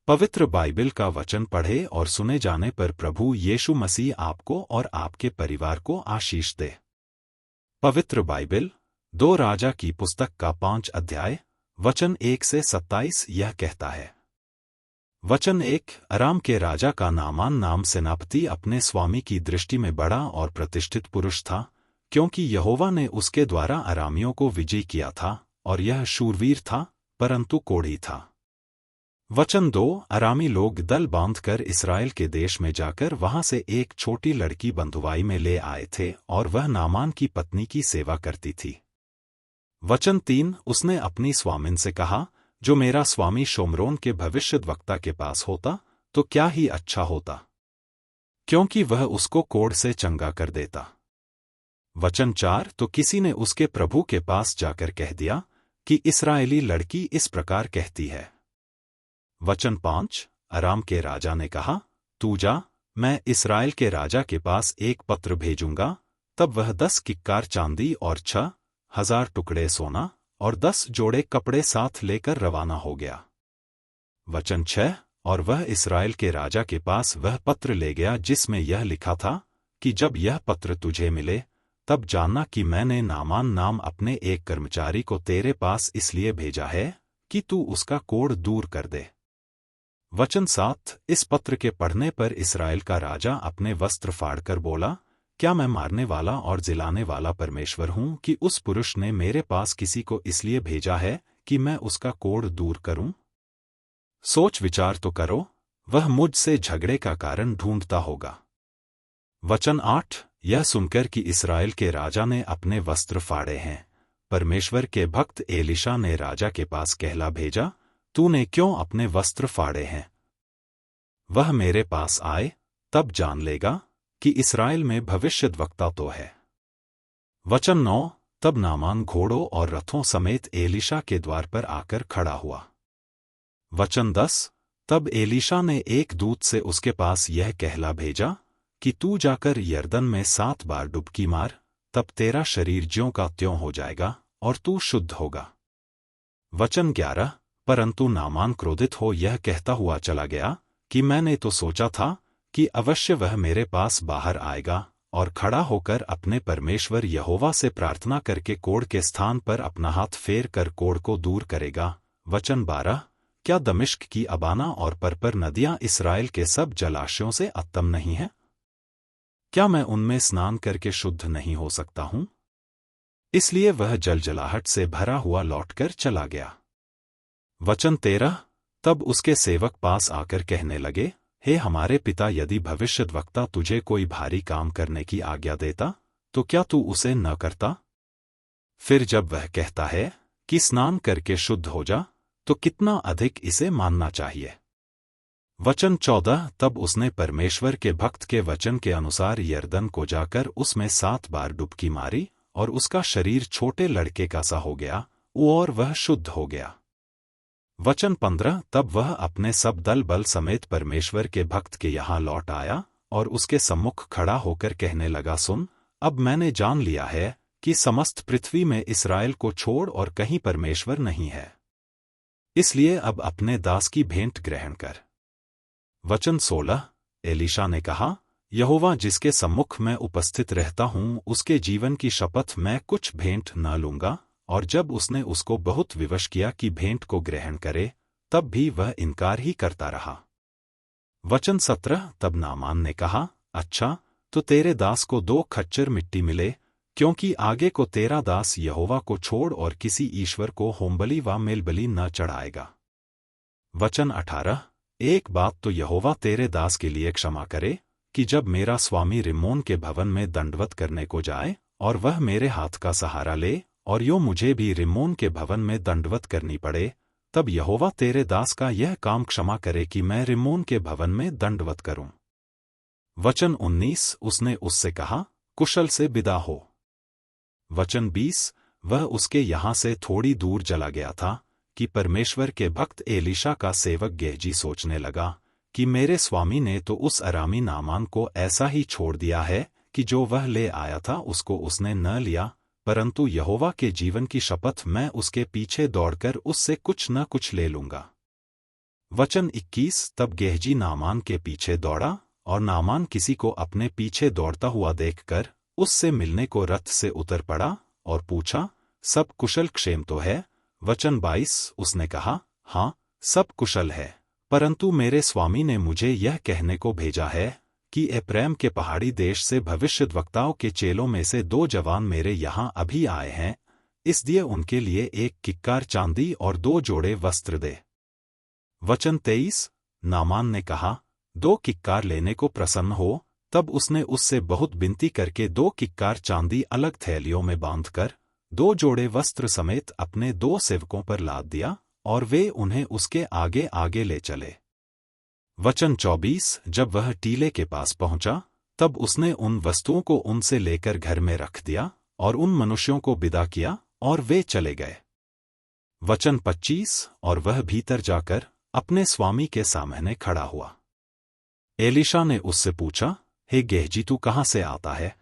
पवित्र बाइबल का वचन पढ़े और सुने जाने पर प्रभु यीशु मसीह आपको और आपके परिवार को आशीष दे। पवित्र बाइबल 2 राजा की पुस्तक का 5 अध्याय वचन 1 से 27 यह कहता है। वचन 1 अराम के राजा का नामान नाम सेनापति अपने स्वामी की दृष्टि में बड़ा और प्रतिष्ठित पुरुष था, क्योंकि यहोवा ने उसके द्वारा अरामियों को विजय किया था, और यह शूरवीर था परंतु कोढ़ी था। वचन 2 अरामी लोग दल बांधकर इस्राएल के देश में जाकर वहां से एक छोटी लड़की बंधुआई में ले आए थे, और वह नामान की पत्नी की सेवा करती थी। वचन 3 उसने अपनी स्वामिन से कहा, जो मेरा स्वामी शोमरोन के भविष्यद्वक्ता के पास होता तो क्या ही अच्छा होता, क्योंकि वह उसको कोढ़ से चंगा कर देता। वचन 4 तो किसी ने उसके प्रभु के पास जाकर कह दिया कि इस्राएली लड़की इस प्रकार कहती है। वचन 5 अराम के राजा ने कहा, तू जा, मैं इस्राएल के राजा के पास एक पत्र भेजूंगा। तब वह 10 किक्कार चांदी और 6,000 टुकड़े सोना और 10 जोड़े कपड़े साथ लेकर रवाना हो गया। वचन 6 और वह इस्राएल के राजा के पास वह पत्र ले गया जिसमें यह लिखा था कि जब यह पत्र तुझे मिले तब जानना कि मैंने नामान नाम अपने एक कर्मचारी को तेरे पास इसलिए भेजा है कि तू उसका कोढ़ दूर कर दे। वचन 7 इस पत्र के पढ़ने पर इस्राएल का राजा अपने वस्त्र फाड़कर बोला, क्या मैं मारने वाला और जिलाने वाला परमेश्वर हूं कि उस पुरुष ने मेरे पास किसी को इसलिए भेजा है कि मैं उसका कोढ़ दूर करूं? सोच विचार तो करो, वह मुझसे झगड़े का कारण ढूंढता होगा। वचन 8 यह सुनकर कि इस्राएल के राजा ने अपने वस्त्र फाड़े हैं, परमेश्वर के भक्त एलीशा ने राजा के पास कहला भेजा, तूने क्यों अपने वस्त्र फाड़े हैं? वह मेरे पास आए, तब जान लेगा कि इस्राएल में भविष्यद्वक्ता तो है। वचन 9 तब नामान घोड़ों और रथों समेत एलीशा के द्वार पर आकर खड़ा हुआ। वचन 10 तब एलीशा ने एक दूत से उसके पास यह कहला भेजा कि तू जाकर यरदन में 7 बार डुबकी मार, तब तेरा शरीर ज्यों का त्यों हो जाएगा और तू शुद्ध होगा। वचन 11 परंतु नामान क्रोधित हो यह कहता हुआ चला गया कि मैंने तो सोचा था कि अवश्य वह मेरे पास बाहर आएगा और खड़ा होकर अपने परमेश्वर यहोवा से प्रार्थना करके कोढ़ के स्थान पर अपना हाथ फेर कर कोढ़ को दूर करेगा। वचन 12 क्या दमिश्क की अबाना और परपर नदियां इस्राएल के सब जलाशयों से उत्तम नहीं है? क्या मैं उनमें स्नान करके शुद्ध नहीं हो सकता हूं? इसलिए वह जलजलाहट से भरा हुआ लौटकर चला गया। वचन 13 तब उसके सेवक पास आकर कहने लगे, हे हमारे पिता, यदि भविष्यद्वक्ता तुझे कोई भारी काम करने की आज्ञा देता तो क्या तू उसे न करता? फिर जब वह कहता है कि स्नान करके शुद्ध हो जा, तो कितना अधिक इसे मानना चाहिए। वचन 14 तब उसने परमेश्वर के भक्त के वचन के अनुसार यरदन को जाकर उसमें 7 बार डुबकी मारी, और उसका शरीर छोटे लड़के का सा हो गया और वह शुद्ध हो गया। वचन 15 तब वह अपने सब दल बल समेत परमेश्वर के भक्त के यहाँ लौट आया और उसके सम्मुख खड़ा होकर कहने लगा, सुन, अब मैंने जान लिया है कि समस्त पृथ्वी में इस्राएल को छोड़ और कहीं परमेश्वर नहीं है, इसलिए अब अपने दास की भेंट ग्रहण कर। वचन 16 एलीशा ने कहा, यहोवा जिसके सम्मुख मैं उपस्थित रहता हूं उसके जीवन की शपथ मैं कुछ भेंट न लूंगा। और जब उसने उसको बहुत विवश किया कि भेंट को ग्रहण करे, तब भी वह इनकार ही करता रहा। वचन 17 तब नामान ने कहा, अच्छा तो तेरे दास को 2 खच्चर मिट्टी मिले, क्योंकि आगे को तेरा दास यहोवा को छोड़ और किसी ईश्वर को होमबलि व मेलबलि न चढ़ाएगा। वचन 18 एक बात तो यहोवा तेरे दास के लिए क्षमा करे कि जब मेरा स्वामी रिम्मोन के भवन में दंडवत करने को जाए और वह मेरे हाथ का सहारा ले और यो मुझे भी रिम्मोन के भवन में दंडवत करनी पड़े, तब यहोवा तेरे दास का यह काम क्षमा करे कि मैं रिम्मोन के भवन में दंडवत करूं। वचन 19 उसने उससे कहा, कुशल से विदा हो। वचन 20 वह उसके यहाँ से थोड़ी दूर चला गया था कि परमेश्वर के भक्त एलीशा का सेवक गेहजी सोचने लगा कि मेरे स्वामी ने तो उस अरामी नामान को ऐसा ही छोड़ दिया है कि जो वह ले आया था उसको उसने न लिया, परंतु यहोवा के जीवन की शपथ मैं उसके पीछे दौड़कर उससे कुछ न कुछ ले लूंगा। वचन 21। तब गेहजी नामान के पीछे दौड़ा, और नामान किसी को अपने पीछे दौड़ता हुआ देखकर उससे मिलने को रथ से उतर पड़ा और पूछा, सब कुशल क्षेम तो है? वचन 22। उसने कहा, हाँ, सब कुशल है, परंतु मेरे स्वामी ने मुझे यह कहने को भेजा है कि एप्रैम के पहाड़ी देश से भविष्यद्वक्ताओं के चेलों में से 2 जवान मेरे यहाँ अभी आए हैं, इसलिए उनके लिए 1 किक्कार चांदी और 2 जोड़े वस्त्र दे। वचन 23। नामान ने कहा, 2 किक्कार लेने को प्रसन्न हो। तब उसने उससे बहुत विनती करके 2 किक्कार चांदी अलग थैलियों में बांधकर 2 जोड़े वस्त्र समेत अपने 2 सेवकों पर लाद दिया, और वे उन्हें उसके आगे आगे ले चले। वचन 24। जब वह टीले के पास पहुंचा, तब उसने उन वस्तुओं को उनसे लेकर घर में रख दिया और उन मनुष्यों को विदा किया, और वे चले गए। वचन 25। और वह भीतर जाकर अपने स्वामी के सामने खड़ा हुआ। एलीशा ने उससे पूछा, हे गेहजी, तू कहाँ से आता है?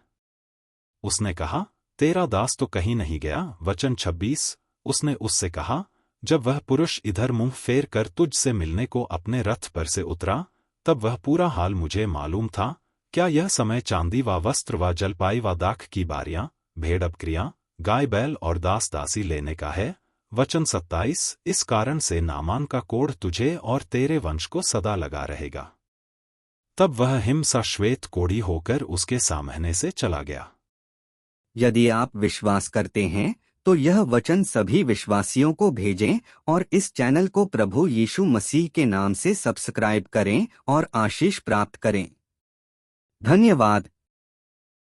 उसने कहा, तेरा दास तो कहीं नहीं गया। वचन 26। उसने उससे कहा, जब वह पुरुष इधर मुंह फेर कर तुझ से मिलने को अपने रथ पर से उतरा, तब वह पूरा हाल मुझे मालूम था। क्या यह समय चांदी व वस्त्र व जलपाई व दाख की बारियां, भेड़ बकरियां, गाय बैल और दास दासी लेने का है? वचन 27। इस कारण से नामान का कोढ़ तुझे और तेरे वंश को सदा लगा रहेगा। तब वह हिमसा श्वेत कोढ़ी होकर उसके सामने से चला गया। यदि आप विश्वास करते हैं तो यह वचन सभी विश्वासियों को भेजें और इस चैनल को प्रभु यीशु मसीह के नाम से सब्सक्राइब करें और आशीष प्राप्त करें। धन्यवाद।